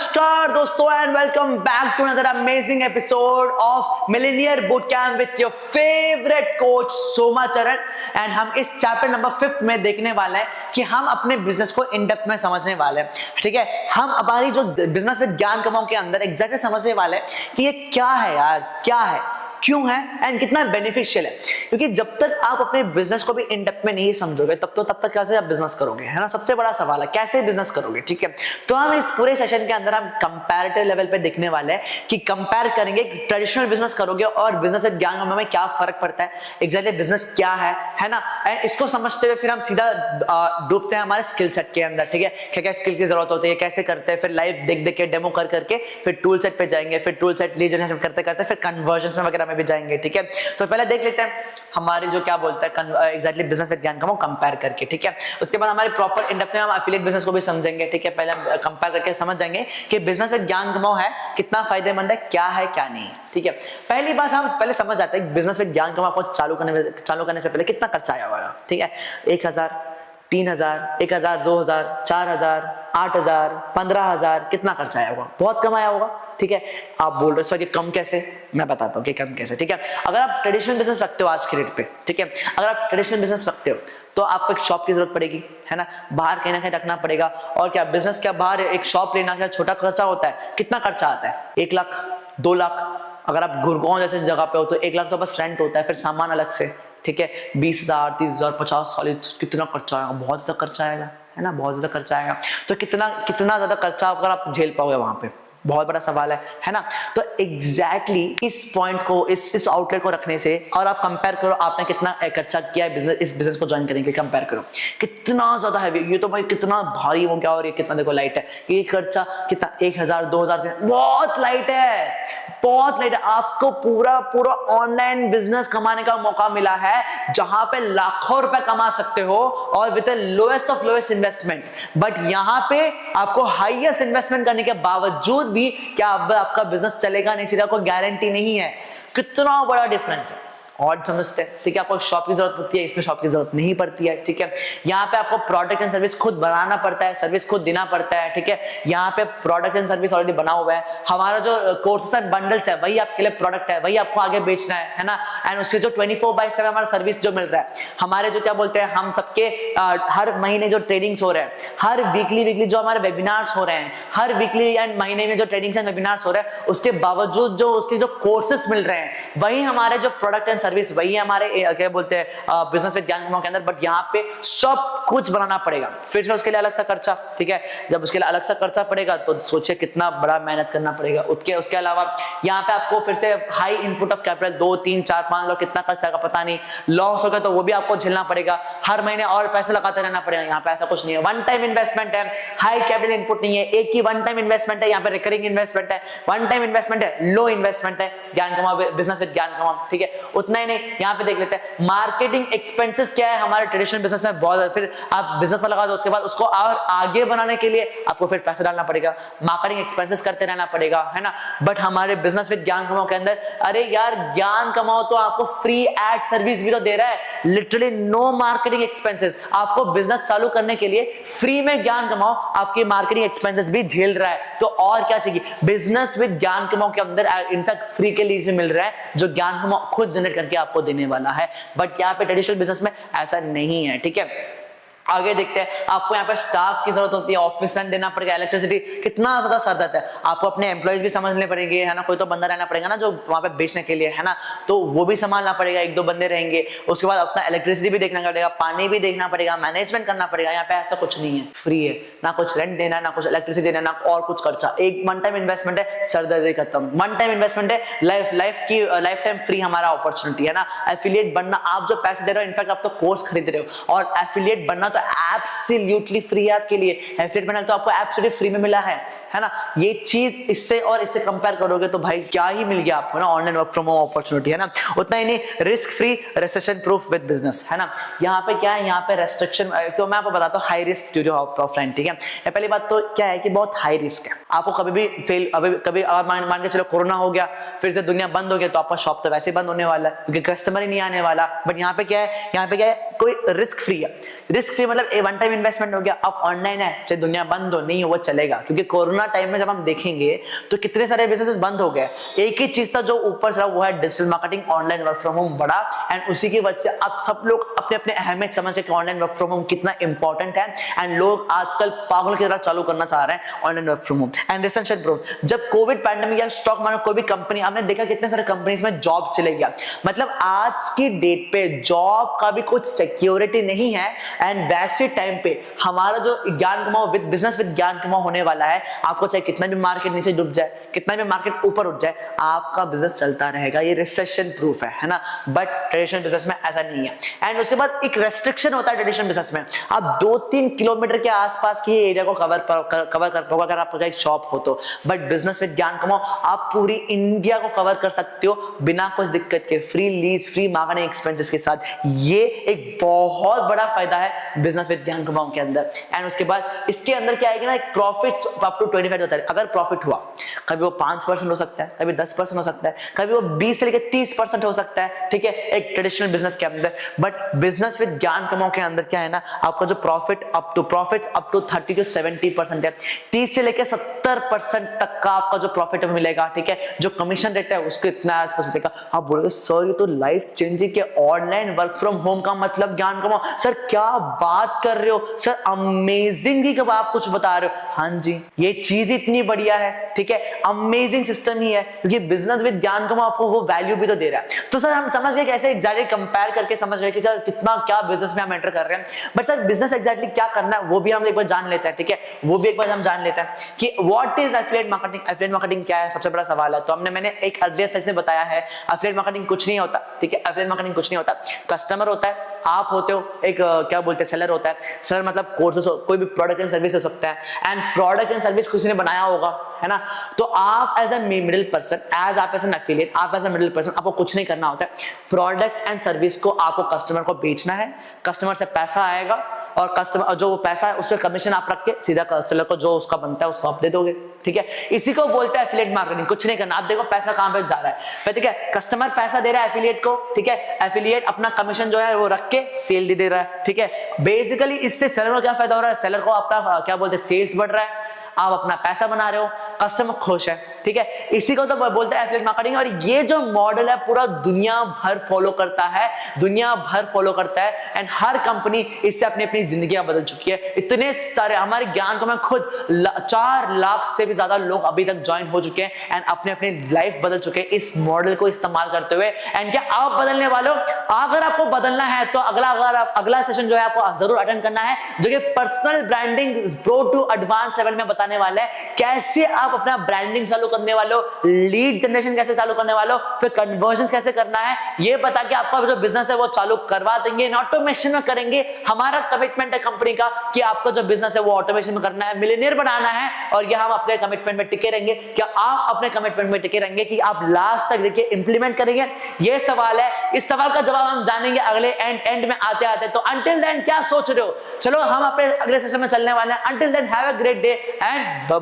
नमस्कार दोस्तों and welcome back to another amazing episode of millionaire boot camp with your favourite coach Soma Charan. And हम इस chapter number 5 में देखने वाले हैं कि हम अपने बिजनेस को इन डेप्थ में समझने वाले हैं। ठीक है, हम हमारी जो बिजनेस विद ज्ञान कमाओ के अंदर एग्जैक्टली समझने वाले हैं कि ये क्या है यार, क्या है, क्यों है एंड कितना बेनिफिशियल है। क्योंकि जब तक आप अपने बिजनेस को भी इन डेप्थ में नहीं समझोगे तब तक कैसे आप बिजनेस करोगे, है ना। सबसे बड़ा सवाल है कैसे बिजनेस करोगे। ठीक है, तो हम इस पूरे सेशन के अंदर हम कंपैरेटिव लेवल पे देखने वाले हैं कि कंपेयर करेंगे ट्रेडिशनल बिजनेस करोगे और बिजनेस विद ज्ञान कमाओ में क्या फर्क पड़ता है, एग्जैक्टली बिजनेस क्या है ना। एंड इसको समझते हुए फिर हम सीधा डूबते हैं हमारे स्किल सेट के अंदर। ठीक है, क्या क्या स्किल की जरूरत होती है, कैसे करते हैं, फिर लाइव देख देख के डेमो कर करके फिर टूल सेट पे जाएंगे, फिर टूल सेट लीड जनरेशन करते करते फिर कन्वर्जन में वगैरह में भी जाएंगे। ठीक है, तो पहले देख लेते हैं हमारे जो क्या बोलता है एग्जैक्टली बिजनेस विद ज्ञान कमाओ कंपेयर करके। ठीक है, उसके बाद हमारे प्रॉपर इन डेप्थ में हम एफिलिएट बिजनेस को भी समझेंगे। ठीक है, पहले हम कंपेयर करके समझ जाएंगे कि बिजनेस विद ज्ञान कमाओ है कितना फायदेमंद है, क्या है क्या नहीं। ठीक है, पहली बात हम पहले समझ जाते हैं बिजनेस विद ज्ञान कमाओ को चालू करने से पहले कितना खर्चा आया होगा। ठीक है, 1000, 3000, 1000, 2000, 4000, 8000, 15000, कितना खर्चा आया होगा, बहुत कम आया होगा। ठीक है, आप बोल रहे हो कि कम कैसे, मैं बताता हूँ कि कम कैसे। ठीक है, अगर आप ट्रेडिशनल बिजनेस रखते हो आज के रेट पे, ठीक है, अगर आप ट्रेडिशनल बिजनेस रखते हो तो आपको एक शॉप की जरूरत पड़ेगी, है ना, बाहर कहीं ना कहीं रखना पड़ेगा। और क्या बिजनेस क्या बाहर एक शॉप लेना क्या छोटा खर्चा होता है, कितना खर्चा आता है, 1 लाख 2 लाख। अगर आप गुड़गांव जैसे जगह पे हो तो 1 लाख तो बस रेंट होता है, फिर सामान अलग से। ठीक है, 20,000 30,000 50,000 कितना खर्चा आएगा, बहुत ज्यादा खर्चा आएगा, है ना, बहुत ज्यादा खर्चा आएगा। तो कितना ज्यादा खर्चा अगर आप झेल पाओगे वहां पे, बहुत बड़ा सवाल है ना। तो एग्जैक्टली इस पॉइंट को इस आउटलेट को रखने से और आप कंपेयर करो आपने कितना खर्चा किया है बिजनेस, इस बिजनेस को ज्वाइन करने के लिए कंपेयर करो कितना ज्यादा है ये तो भाई कितना भारी हो गया। और ये कितना देखो लाइट है, ये खर्चा कितना 1000 2000, बहुत लाइट है, बहुत लाइट है। आपको पूरा ऑनलाइन बिजनेस कमाने का मौका मिला है जहां पे लाखों रुपए कमा सकते हो और with lowest of lowest investment. But यहां पे आपको हाईएस्ट इन्वेस्टमेंट करने के बावजूद भी क्या आपका बिजनेस चलेगा नहीं चलेगा कोई गारंटी नहीं है। कितना बड़ा डिफरेंस है और समझते हैं। ठीक है, आपको शॉप की जरूरत पड़ती है, इसमें शॉप की जरूरत नहीं पड़ती है। ठीक है, यहाँ पे आपको प्रोडक्ट एंड सर्विस खुद बनाना पड़ता है, सर्विस खुद देना पड़ता है। ठीक है, यहाँ पे प्रोडक्ट एंड सर्विस ऑलरेडी बना हुआ है। हमारा जो कोर्सेस एंड बंडल्स है वही आपके लिए प्रोडक्ट है, वही आपको आगे बेचना है ना। एंड उसके जो 24/7 हमारा सर्विस जो मिल रहा है, हमारे जो क्या बोलते हैं हम सबके हर महीने जो ट्रेनिंग्स हो रहे हैं, हर वीकली जो हमारे वेबिनार्स हो रहे हैं, हर वीकली एंड महीने में जो ट्रेनिंग्स एंड वेबिनार्स हो रहे हैं, उसके बावजूद जो उसके जो कोर्सेस मिल रहे हैं वही हमारे जो प्रोडक्ट एंड सर्विस, वही हमारे क्या बोलते हैं बिजनेस विद ज्ञान कमाओ के अंदर। बट यहाँ पे सब कुछ बनाना पड़ेगा, फिर से उसके लिए अलग सा खर्चा। ठीक है, जब उसके लिए अलग सा खर्चा पड़ेगा तो सोचिए कितना बड़ा मेहनत करना पड़ेगा। उसके अलावा यहाँ पे आपको फिर से high input of capital 2 3 4 5 lakh कितना खर्चा आएगा पता नहीं, लॉस हो गया तो वो भी आपको झेलना पड़ेगा, हर महीने और पैसे लगाते रहना पड़ेगा। यहाँ पे ऐसा कुछ नहीं है, वन टाइम इन्वेस्टमेंट है, हाई कैपिटल इनपुट नहीं है, एक ही वन टाइम इन्वेस्टमेंट है। यहाँ पे रिकरिंग इन्वेस्टमेंट है, वन टाइम इन्वेस्टमेंट है, लो इन्वेस्टमेंट है ज्ञान कमाओ बिजनेस विद ज्ञान कमाओ। ठीक है, उतना ही नहीं, यहाँ पे देख लेते हैं मार्केटिंग एक्सपेंसेस क्या है हमारे ट्रेडिशनल बिजनेस में, बहुत फिर आप बिजनेस में लगा दो, उसके बाद उसको और आगे बनाने के लिए आपको फिर पैसे डालना पड़ेगा, मार्केटिंग एक्सपेंसेस करते रहना पड़ेगा, है ना। बट हमारे बिजनेस विद ज्ञान कमाओ के अंदर अरे यार ज्ञान कमाओ तो आपको फ्री एड सर्विस भी तो दे रहा है, लिटरली नो मार्केटिंग एक्सपेंसेस। आपको बिजनेस चालू करने के लिए फ्री में ज्ञान कमाओ आपकी मार्केटिंग एक्सपेंसेस भी झेल रहा है, तो और क्या चाहिए। बिजनेस विद ज्ञान कमाओ के अंदर इनफैक्ट फ्री के लिए मिल रहा है जो ज्ञान कमाओ खुद जनरेट करके आपको देने वाला है। बट यहाँ पे ट्रेडिशनल बिजनेस में ऐसा नहीं है। ठीक है, आगे देखते हैं, आपको यहाँ पे स्टाफ की जरूरत होती है, ऑफिस रेंट देना पड़ेगा, इलेक्ट्रिसिटी, कितना ज्यादा सर जाता है। आपको अपने एम्प्लॉइज भी समझने पड़ेंगे, है ना, कोई तो बंदा रहना पड़ेगा ना जो वहां पे बेचने के लिए, है ना, तो वो भी संभालना पड़ेगा, 1-2 बंदे रहेंगे। उसके बाद अपना इलेक्ट्रिसिटी भी देखना पड़ेगा, पानी भी देखना पड़ेगा, मैनेजमेंट करना पड़ेगा। यहाँ पे ऐसा कुछ नहीं है, फ्री है, ना कुछ रेंट देना, ना कुछ इलेक्ट्रिसिटी देना, ना और कुछ खर्चा। एक वन टाइम इन्वेस्टमेंट है, सरदर्दी खत्म, वन टाइम इन्वेस्टमेंट है, लाइफ टाइम फ्री हमारा अपॉर्चुनिटी है ना। एफिलिएट बनना, आप जो पैसे दे रहे हो, इनफैक्ट आप तो कोर्स खरीद रहे हो, और एफिलिएट बनना तो एब्सोल्युटली फ्री है आपके लिए। एफिलिएट बनना तो आपको एब्सोल्युटली फ्री में मिला है ना। ये चीज इससे और इससे कंपेयर करोगे तो भाई क्या ही मिल गया आपको ना, online work from home opportunity, है ना। उतना ही नहीं, risk free, recession proof with business, है ना। यहाँ पे क्या है, यहाँ पे रेस्ट्रिक्शन, तो मैं आपको बताता हूँ हाई रिस्क जो ऑफलाइन। ठीक है, पहली बात तो क्या है कि बहुत हाई रिस्क है, आपको कभी भी फेल, कभी मान के चलो कोरोना हो गया, फिर से दुनिया बंद हो गया तो आपका शॉप तो वैसे बंद होने वाला है क्योंकि कस्टमर ही नहीं आने वाला। बट यहाँ पे क्या है, यहाँ पे क्या है, कोई रिस्क फ्री है। रिस्क फ्री मतलब वन टाइम इन्वेस्टमेंट हो गया, अब ऑनलाइन है, चाहे दुनिया बंद हो नहीं हो वो चलेगा, क्योंकि कोरोना टाइम में जब हम देखेंगे तो कितने सारे बिजनेसेस बंद हो गए, एक ही चीज था जो ऊपर चला, वो है digital marketing, online work from home बढ़ा, एंड उसी की वजह से अब सब लोग अपने अपने अहमियत समझ कि ऑनलाइन वर्क फ्रॉम होम कितना इंपॉर्टेंट है, एंड लोग आजकल पागल की तरह चालू करना चाह रहे हैं online work from home. And recent bro, जब कोविड पैंडेमिक या स्टॉक मार्केट कोई भी कंपनी, हमने देखा कितने सारे कंपनीज में जॉब चले गया, मतलब आज की डेट पे जॉब का भी कुछ सिक्योरिटी नहीं है, एंड वैसे टाइम पे हमारा जो ज्ञान कमाओ विद बिजनेस विद ज्ञान कमाओ होने वाला है, आपको चाहे कितना भी मार्केट नीचे डूब जाए, कितना भी मार्केट ऊपर उठ जाए, आपका बिजनेस चलता रहेगा, ये रिसेशन प्रूफ है ना। बट ट्रेडिशनल बिजनेस में ऐसा नहीं है। एंड उसके बाद एक रेस्ट्रिक्शन होता है ट्रेडिशनल बिजनेस में, आप 2-3 किलोमीटर के आसपास की एरिया को कवर कर पाओगे अगर आपका एक शॉप हो तो, बट बिजनेस विद ज्ञान कमाओ आप पूरी इंडिया को कवर कर सकते हो बिना कुछ दिक्कत के, free leads, free marketing expenses के साथ। ये एक बहुत बड़ा फायदा है बिजनेस विद ज्ञान कमाओ के अंदर। एंड उसके बाद इसके अंदर क्या आएगा ना, एक प्रॉफिट्स अप टू 25 होता है। अगर प्रॉफिट हुआ, कभी वो 5% हो सकता है, कभी 10% हो सकता है, कभी वो 20 से लेकर 30% हो सकता है, ठीक है, एक ट्रेडिशनल बिजनेस के अंदर। बट बिजनेस विद ज्ञान कमाओ के अंदर क्या है ना, आपका जो प्रॉफिट्स अप टू 30 to 70% है, 30 से लेकर 70% तक का आपका जो प्रॉफिट मिलेगा, ठीक है, जो कमीशन रेट है उसको इतना आसपास मिलेगा। आप बोलोगे सर ये तो लाइफ चेंजिंग के ऑनलाइन वर्क फ्रॉम होम का मतलब ज्ञान कमाओ, सर क्या बात कर रहे हो सर, अमेजिंग ही कब आप कुछ बता रहे हो। हाँ जी, ये चीज इतनी बढ़िया है, ठीक है, अमेजिंग सिस्टम ही है, क्योंकि बिजनेस विद ज्ञान कमाओ आपको वो वैल्यू भी तो दे रहा है। तो सर हम समझ गए कैसे एग्जैक्टली कंपेयर करके समझ गए कि सर कितना क्या बिजनेस में हम एंटर कर रहे हैं, बट सर बिजनेस एग्जैक्टली क्या करना है वो भी हम एक बार जान लेते हैं, ठीक है, वो भी एक बार हम जान लेते हैं कि what is affiliate marketing. Affiliate marketing क्या है, सबसे बड़ा सवाल है। तो मैंने एक अर्लियर सेशन में बताया है, एफिलिएट मार्केटिंग कुछ नहीं होता, ठीक है, एफिलिएट मार्केटिंग कुछ नहीं होता। कस्टमर होता है, आप होते हो, एक क्या बोलते हैं सेलर होता है, सेलर मतलब कोर्सेस, कोई भी प्रोडक्ट एंड सर्विस हो सकता है, एंड प्रोडक्ट एंड सर्विस किसी ने बनाया होगा, है ना। तो आप as a middle person, as आप एज एन एफिलिएट, आप एज ए मिडिल पर्सन, आपको कुछ नहीं करना होता है, प्रोडक्ट एंड सर्विस को आपको कस्टमर को बेचना है, कस्टमर से पैसा आएगा, और कस्टमर जो पैसा है उस पर कमीशन आप रख के सीधा सेलर को जो उसका बनता है उसको आप दे दोगे, ठीक है। इसी को बोलते हैं एफिलिएट मार्केटिंग। कुछ नहीं करना, आप देखो पैसा कहां पे जा रहा है, ठीक है, कस्टमर पैसा दे रहा है एफिलिएट को, ठीक है, एफिलिएट अपना कमीशन जो है वो रख के सेल दे रहा है, ठीक है। बेसिकली इससे सेलर को क्या फायदा हो रहा है, सेलर को आपका क्या बोलते हैं सेल्स बढ़ रहा है, आप अपना पैसा बना रहे हो, कस्टमर खुश है, ठीक है। इसी को तो बोलते हैं एफिलिएट मार्केटिंग। और ये जो मॉडल है पूरा दुनिया भर फॉलो करता है, दुनिया भर फॉलो करता है, एंड हर कंपनी इससे अपनी अपनी जिंदगियां बदल चुकी है। इतने सारे हमारे ज्ञान को मैं खुद 4 लाख से भी ज्यादा लोग अभी तक ज्वाइन हो चुके हैं, एंड अपने अपनी लाइफ बदल चुके हैं इस मॉडल को इस्तेमाल करते हुए। एंड क्या आप बदलने वाले हो? अगर आपको बदलना है तो अगला सेशन जो है आपको जरूर अटेंड करना है, जो कि personal branding pro to advance level में बताने वाला है, कैसे आप अपना ब्रांडिंग चालू करने वाले हो, लीड जनरेशन कैसे चालू करने वाले हो, फिर कन्वर्जन कैसे करना है, ये बता के आपका जो बिजनेस है वो चालू करवा देंगे, ऑटोमेशन में करेंगे। हमारा कमिटमेंट है कंपनी का कि आपका जो बिजनेस है वो ऑटोमेशन में करना है, मिलियनेयर बनाना है, और ये हम अपने कमिटमेंट में टिके रहेंगे। क्या आप अपने कमिटमेंट में टिके रहेंगे कि आप लास्ट तक देखिए इंप्लीमेंट करेंगे? ये सवाल है, इस सवाल का जवाब हम जानेंगे अगले एंड में आते आते। तो अंटिल देन क्या सोच रहे हो, चलो हम अपने अगले सेशन में चलने वाले हैं। Until then have a great day and